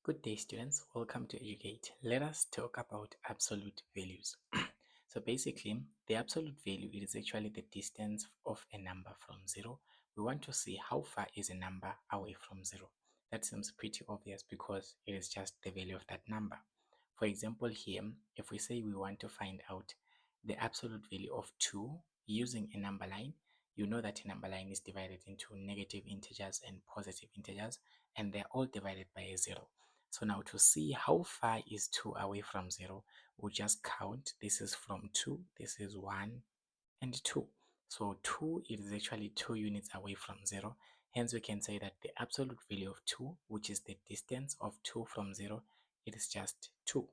Good day, students. Welcome to Educate. Let us talk about absolute values. So basically, the absolute value it is actually the distance of a number from zero. We want to see how far is a number away from zero. That seems pretty obvious because it is just the value of that number. For example, here, if we say we want to find out the absolute value of 2 using a number line, you know that a number line is divided into negative integers and positive integers, and they're all divided by a 0. So now to see how far is 2 away from 0, we'll just count. This is from 2, this is 1 and 2. So 2 is actually 2 units away from 0. Hence we can say that the absolute value of 2, which is the distance of 2 from 0, it is just 2.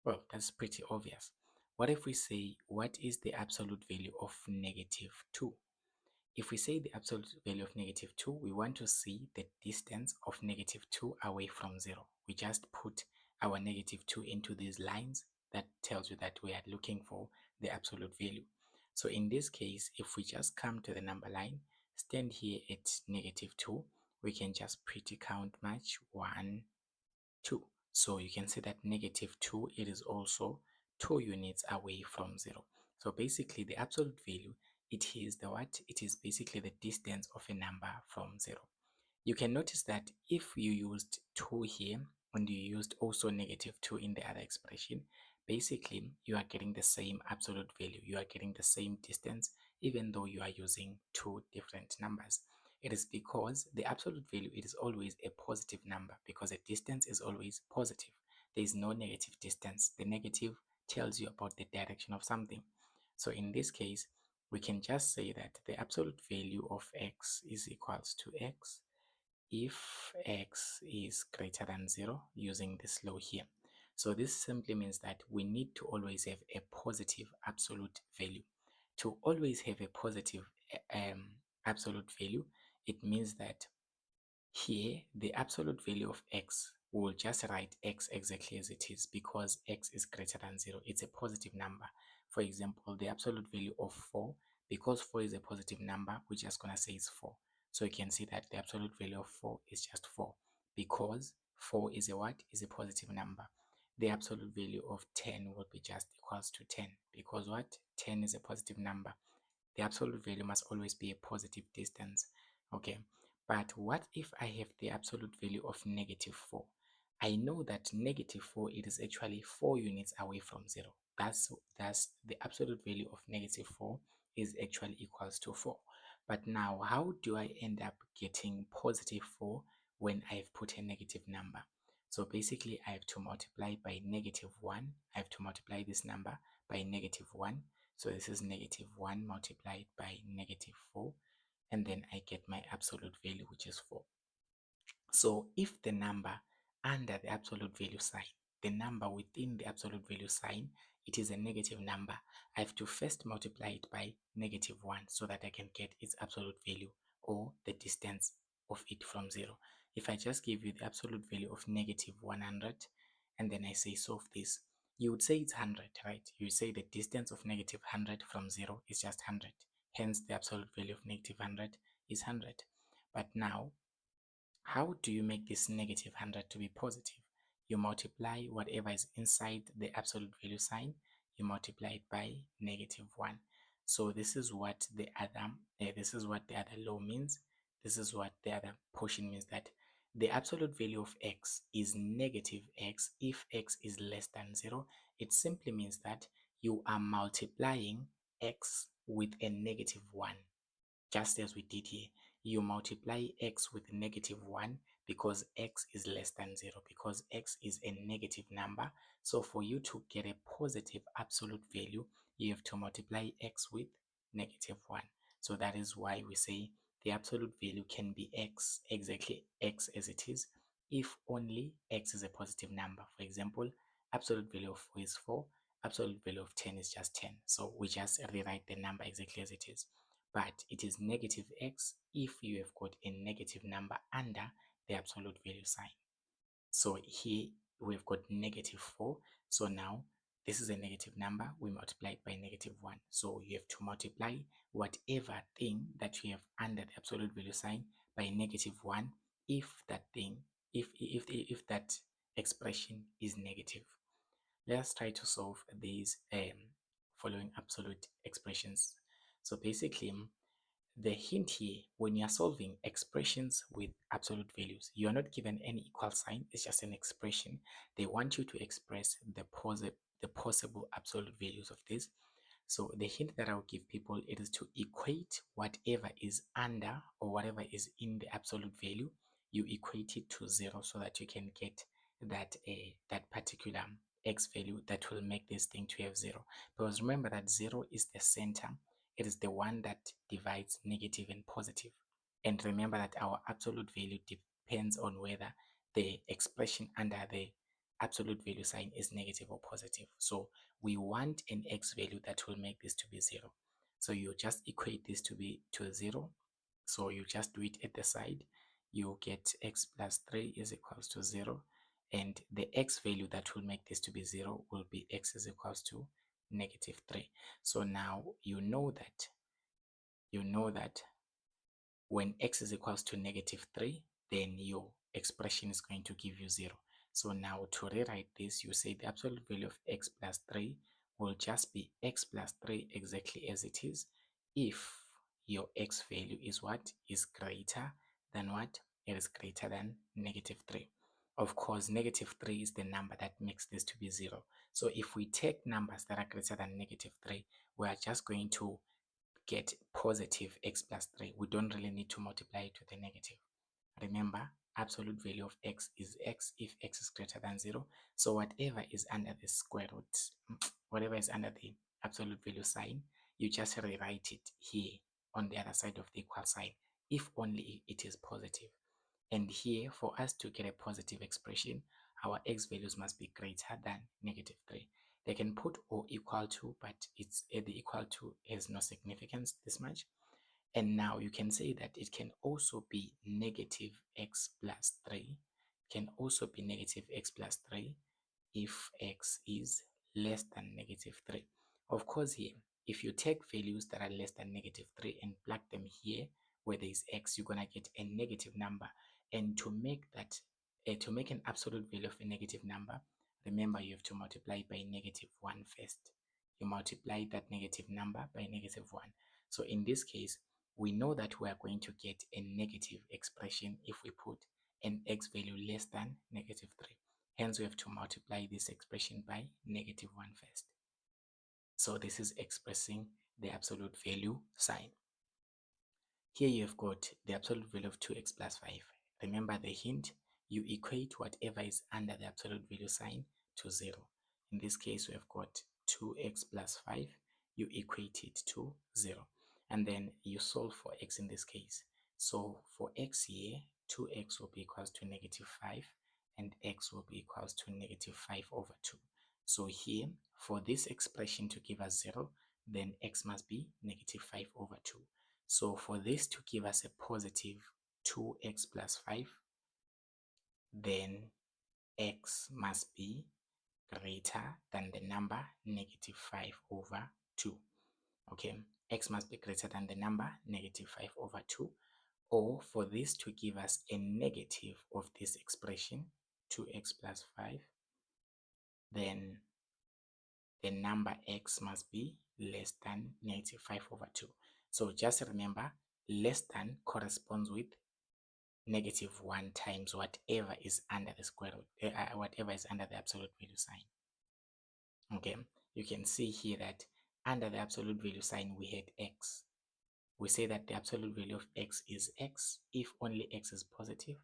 Well, that's pretty obvious. What if we say, what is the absolute value of negative 2? If we say the absolute value of negative 2, we want to see the distance of negative 2 away from 0. We just put our negative 2 into these lines. That tells you that we are looking for the absolute value. So in this case, if we just come to the number line, stand here at negative 2, we can just pretty count match 1, 2. So you can see that negative 2, it is also 2 units away from 0. So basically the absolute value, it is the what? It is basically the distance of a number from 0. You can notice that if you used 2 here and you used also negative 2 in the other expression, basically you are getting the same absolute value. You are getting the same distance even though you are using two different numbers. It is because the absolute value it is always a positive number because a distance is always positive. There is no negative distance. The negative tells you about the direction of something. So in this case, we can just say that the absolute value of x is equals to x if x is greater than 0 using this law here. So this simply means that we need to always have a positive absolute value. To always have a positive absolute value, it means that here the absolute value of x, we'll just write x exactly as it is because x is greater than 0. It's a positive number. For example, the absolute value of 4, because 4 is a positive number, we're just going to say it's 4. So you can see that the absolute value of 4 is just 4 because 4 is a what? Is a positive number. The absolute value of 10 will be just equals to 10 because what? 10 is a positive number. The absolute value must always be a positive distance. Okay, but what if I have the absolute value of negative 4? I know that negative 4 it is actually 4 units away from 0. That's the absolute value of negative 4 is actually equals to 4. But now how do I end up getting positive 4 when I've put a negative number? So basically I have to multiply by negative 1. I have to multiply this number by negative 1. So this is negative 1 multiplied by negative 4, and then I get my absolute value, which is 4. So if the number under the absolute value sign, the number within the absolute value sign, it is a negative number, I have to first multiply it by negative 1 so that I can get its absolute value or the distance of it from 0. If I just give you the absolute value of negative 100 and then I say solve this, you would say it's 100, right? You would say the distance of negative 100 from 0 is just 100. Hence, the absolute value of negative 100 is 100. But now, how do you make this negative 100 to be positive? You multiply whatever is inside the absolute value sign, you multiply it by negative 1. So this is what the other law means. This is what the other portion means, that the absolute value of x is negative x if x is less than 0. It simply means that you are multiplying x with a negative 1, just as we did here. You multiply x with negative 1 because x is less than 0, because x is a negative number. So for you to get a positive absolute value, you have to multiply x with negative 1. So that is why we say the absolute value can be x, exactly x as it is, if only x is a positive number. For example, absolute value of 4 is 4, absolute value of 10 is just 10. So we just rewrite the number exactly as it is. But it is negative x if you have got a negative number under the absolute value sign. So here we've got negative 4. So now this is a negative number. We multiply it by negative 1. So you have to multiply whatever thing that you have under the absolute value sign by negative 1 if that thing, if that expression is negative. Let's try to solve these following absolute expressions. So basically, the hint here, when you are solving expressions with absolute values, you are not given any equal sign, it's just an expression. They want you to express the possible absolute values of this. So the hint that I'll give people, it is to equate whatever is under or whatever is in the absolute value, you equate it to 0 so that you can get that particular x value that will make this thing to have 0. Because remember that 0 is the center, it is the one that divides negative and positive. And remember that our absolute value depends on whether the expression under the absolute value sign is negative or positive. So we want an x value that will make this to be 0. So you just equate this to 0. So you just do it at the side. You get x plus 3 is equals to 0. And the x value that will make this to be 0 will be x is equals to negative 3. So now you know that when x is equals to negative 3, then your expression is going to give you 0. So now to rewrite this, you say the absolute value of x plus 3 will just be x plus 3 exactly as it is if your x value is what? Is greater than what? It is greater than negative 3. Of course, negative 3 is the number that makes this to be 0. So if we take numbers that are greater than negative 3, we are just going to get positive x plus 3. We don't really need to multiply it with a negative. Remember, absolute value of x is x if x is greater than 0. So whatever is under the square root, whatever is under the absolute value sign, you just rewrite it here on the other side of the equal sign, if only it is positive. And here, for us to get a positive expression, our x values must be greater than negative 3. They can put or equal to, but it's the equal to has no significance this much. And now you can say that it can also be negative x plus 3. Can also be negative x plus 3 if x is less than negative 3. Of course, here, if you take values that are less than negative 3 and plug them here where there is x, you're going to get a negative number. And to make an absolute value of a negative number, remember you have to multiply by negative 1 first. You multiply that negative number by negative 1. So in this case, we know that we are going to get a negative expression if we put an x value less than negative 3. Hence, we have to multiply this expression by negative 1 first. So this is expressing the absolute value sign. Here you have got the absolute value of 2x plus 5. Remember the hint, you equate whatever is under the absolute value sign to 0. In this case, we have got 2x plus 5. You equate it to 0. And then you solve for x in this case. So for x here, 2x will be equals to negative 5 and x will be equals to negative 5 over 2. So here, for this expression to give us 0, then x must be negative 5 over 2. So for this to give us a positive 2x plus 5, then x must be greater than the number negative 5 over 2. Okay, x must be greater than the number negative 5 over 2. Or for this to give us a negative of this expression, 2x plus 5, then the number x must be less than negative 5 over 2. So just remember, less than corresponds with negative 1 times whatever is under the square root, whatever is under the absolute value sign. Okay, you can see here that under the absolute value sign we had x. We say that the absolute value of x is x if only x is positive.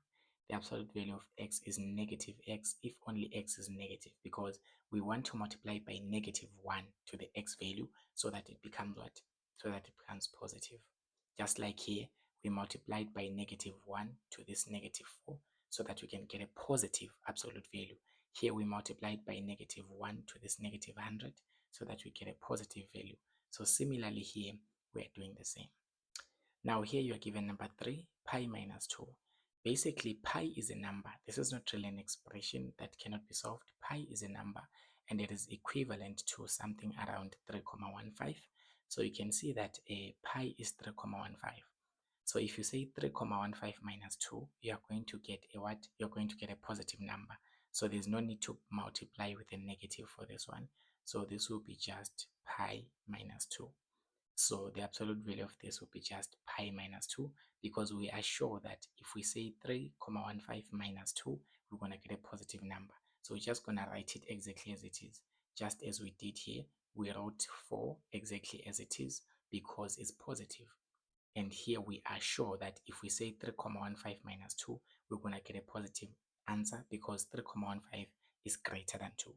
The absolute value of x is negative x if only x is negative, because we want to multiply by negative 1 to the x value so that it becomes what? So that it becomes positive. Just like here, we multiplied by negative 1 to this negative 4 so that we can get a positive absolute value. Here we multiplied by negative 1 to this negative 100 so that we get a positive value. So similarly here, we are doing the same. Now here you are given number 3, pi minus 2. Basically, pi is a number. This is not really an expression that cannot be solved. Pi is a number and it is equivalent to something around 3,15. So you can see that pi is 3,15. So if you say 3,15 minus 2, you are going to get a what? You're going to get a positive number. So there's no need to multiply with a negative for this one. So this will be just pi minus 2. So the absolute value of this will be just pi minus 2, because we are sure that if we say 3,15 minus 2, we're going to get a positive number. So we're just going to write it exactly as it is. Just as we did here, we wrote 4 exactly as it is because it's positive. And here we are sure that if we say 3,15 minus 2, we're going to get a positive answer because 3,15 is greater than 2.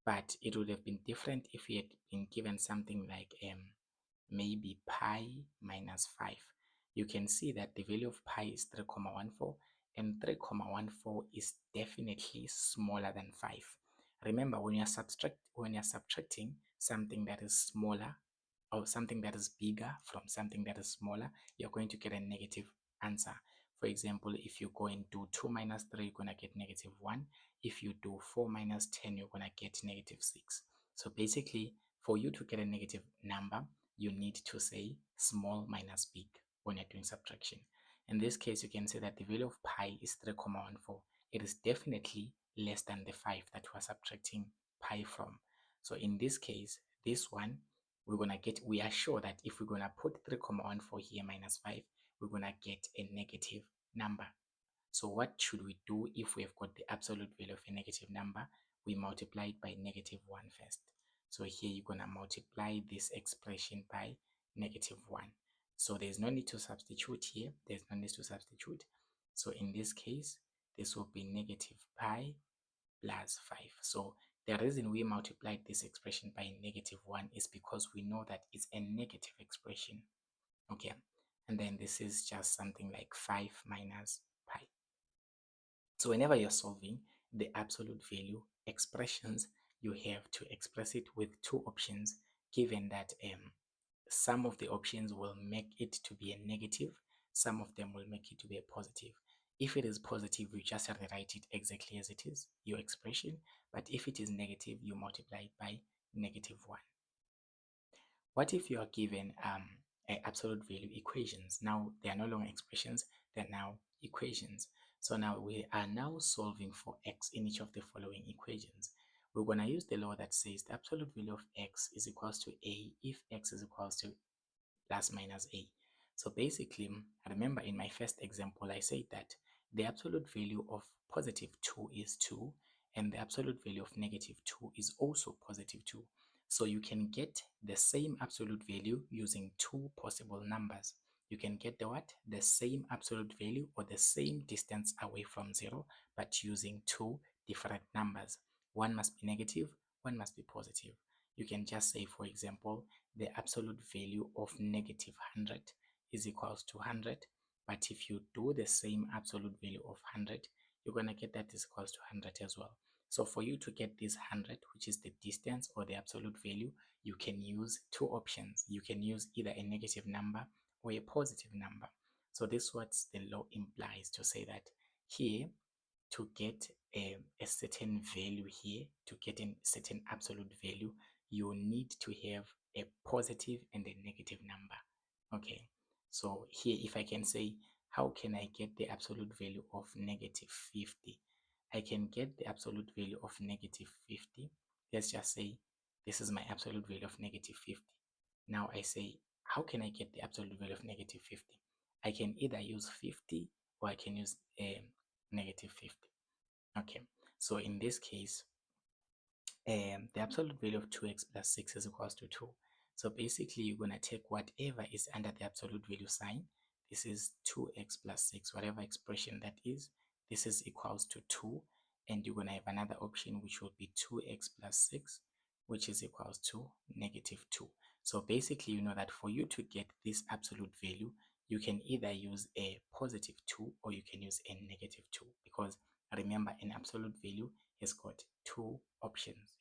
But it would have been different if we had been given something like maybe pi minus 5. You can see that the value of pi is 3,14, and 3,14 is definitely smaller than 5. Remember, when you're subtracting something that is smaller or something that is bigger from something that is smaller, you're going to get a negative answer. For example, if you go and do 2 minus 3, you're going to get negative 1. If you do 4 minus 10, you're going to get negative 6. So basically, for you to get a negative number, you need to say small minus big when you're doing subtraction. In this case, you can say that the value of pi is 3,14. It is definitely less than the 5 that we're subtracting pi from. So in this case, this one, we are sure that if we're going to put 3,14 here minus 5, we're going to get a negative number. So what should we do if we have got the absolute value of a negative number? We multiply it by negative 1 first. So here you're going to multiply this expression by negative 1. So there's no need to substitute here. There's no need to substitute. So in this case, this will be negative pi plus 5. So the reason we multiplied this expression by negative 1 is because we know that it's a negative expression. Okay. And then this is just something like 5 minus pi. So whenever you're solving the absolute value expressions, you have to express it with two options, given that some of the options will make it to be a negative, some of them will make it to be a positive. If it is positive, you just rewrite it exactly as it is, your expression. But if it is negative, you multiply it by negative 1. What if you are given absolute value equations? Now they are no longer expressions, they're now equations. So now we are now solving for x in each of the following equations. We're going to use the law that says the absolute value of x is equals to a if x is equals to plus minus a. So basically, remember in my first example, I said that the absolute value of positive 2 is 2, and the absolute value of negative 2 is also positive 2. So you can get the same absolute value using two possible numbers. You can get the what? The same absolute value or the same distance away from 0, but using two different numbers. One must be negative, one must be positive. You can just say, for example, the absolute value of negative 100 is equals to 100. But if you do the same absolute value of 100, you're going to get that is equals to 100 as well. So for you to get this 100, which is the distance or the absolute value, you can use two options. You can use either a negative number or a positive number. So this is what the law implies to say that here, to get a certain value here, to get a certain absolute value, you need to have a positive and a negative number. Okay, so here if I can say, how can I get the absolute value of negative 50? I can get the absolute value of negative 50. Let's just say this is my absolute value of negative 50. Now I say, how can I get the absolute value of negative 50? I can either use 50 or I can use negative 50. Okay, so in this case, the absolute value of 2x plus 6 is equals to 2. So basically, you're going to take whatever is under the absolute value sign. This is 2x plus 6, whatever expression that is. This is equals to 2. And you're going to have another option, which will be 2x plus 6, which is equals to negative 2. So basically, you know that for you to get this absolute value, you can either use a positive 2 or you can use a negative 2. Because remember, an absolute value has got two options.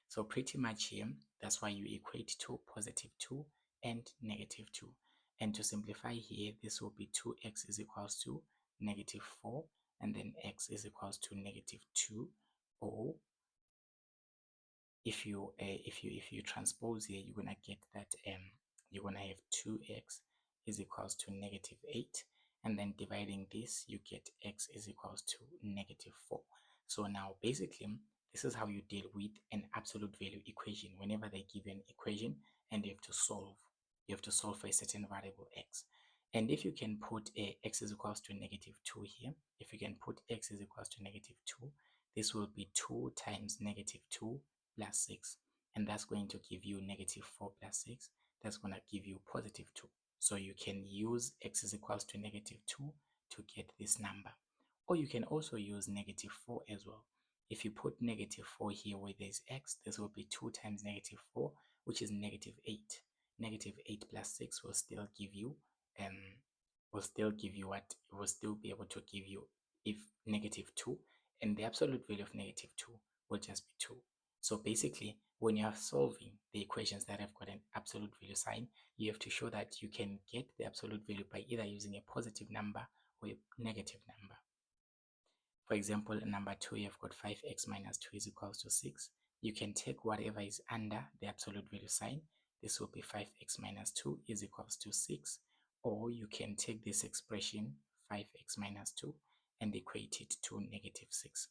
So pretty much here, that's why you equate to positive 2 and negative 2. And to simplify here, this will be 2x is equals to negative 4, and then x is equals to negative 2. Or if you transpose here, you're gonna get that you're gonna have 2x is equals to negative 8, and then dividing this, you get x is equals to -4. So now basically, this is how you deal with an absolute value equation. Whenever they give you an equation and you have to solve for a certain variable x. And if you can put x is equals to -2 here, if you can put x is equals to -2, this will be 2 times -2 plus 6. And that's going to give you -4 plus 6. That's going to give you +2. So you can use x is equals to -2 to get this number. Or you can also use -4 as well. If you put -4 here where there's x, this will be 2 times -4, which is -8. -8 plus 6 will still give you what? It will still be able to give you if -2, and the absolute value of -2 will just be 2. So basically, when you are solving the equations that have got an absolute value sign, you have to show that you can get the absolute value by either using a positive number or a negative number. For example, in number 2, you've got 5x minus 2 is equals to 6. You can take whatever is under the absolute value sign. This will be 5x minus 2 is equals to 6. Or you can take this expression, 5x minus 2, and equate it to -6.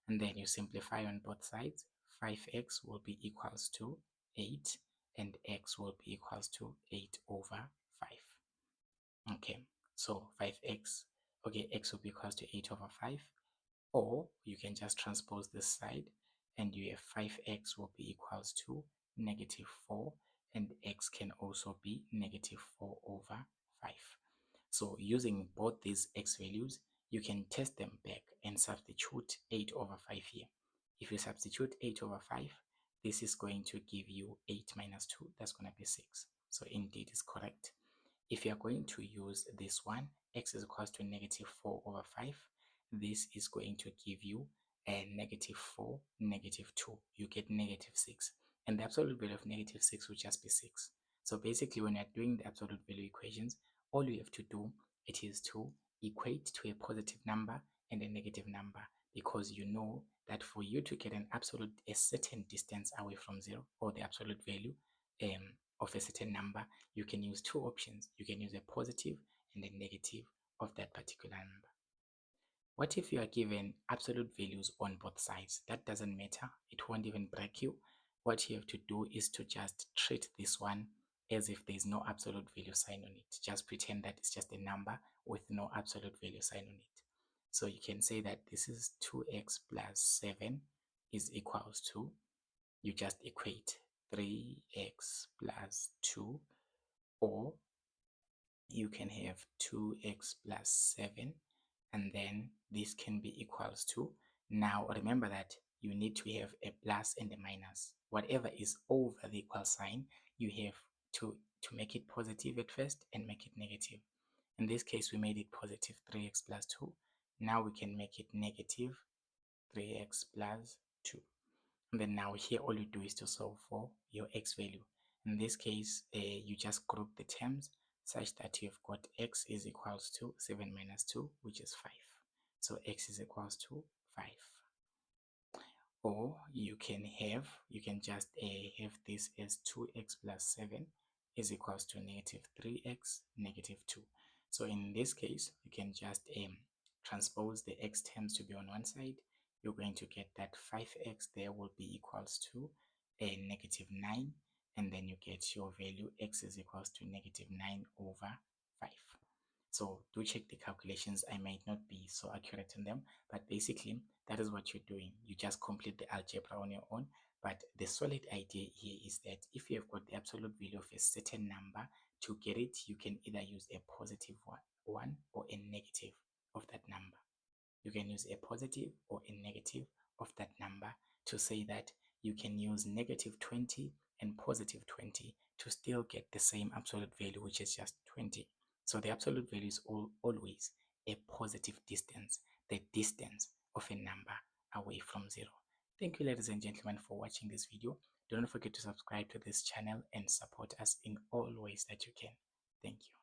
And then you simplify on both sides. 5x will be equals to 8, and x will be equals to 8 over 5. Okay, so 5x, okay, x will be equals to 8 over 5. Or you can just transpose this side and you have 5x will be equals to -4, and x can also be -4 over 5. So using both these x values, you can test them back and substitute 8 over 5 here. If you substitute 8 over 5, this is going to give you 8 minus 2. That's going to be 6. So indeed it's correct. If you are going to use this one, x is equals to -4 over 5, this is going to give you a -4, -2. You get -6. And the absolute value of -6 will just be 6. So basically, when you're doing the absolute value equations, all you have to do it is to equate to a positive number and a negative number, because you know that for you to get a certain distance away from 0, or the absolute value of a certain number, you can use two options. You can use a positive and a negative of that particular number. What if you are given absolute values on both sides? That doesn't matter. It won't even break you. What you have to do is to just treat this one as if there is no absolute value sign on it. Just pretend that it's just a number with no absolute value sign on it. So you can say that this is 2x plus 7 is equals to, you just equate 3x plus 2, or you can have 2x plus 7, and then this can be equals to, now remember that you need to have a plus and a minus. Whatever is over the equal sign, you have to make it positive at first and make it negative. In this case, we made it positive 3x plus 2. Now we can make it negative 3x plus 2. And then now here, all you do is to solve for your x value. In this case, you just group the terms such that you've got x is equals to 7 minus 2, which is 5. So x is equals to 5. Or you can just have this as 2x plus 7 is equals to -3x, -2. So in this case, you can just transpose the x terms to be on one side. You're going to get that 5x there will be equals to a -9, and then you get your value x is equals to -9 over 5. So do check the calculations. I might not be so accurate in them, but basically that is what you're doing. You just complete the algebra on your own. But the solid idea here is that if you have got the absolute value of a certain number, to get it, you can either use a positive one or a negative of that number. You can use a positive or a negative of that number to say that you can use -20 and +20 to still get the same absolute value, which is just 20. So the absolute value is always a positive distance, the distance of a number away from 0. Thank you, ladies and gentlemen, for watching this video. Do not forget to subscribe to this channel and support us in all ways that you can. Thank you.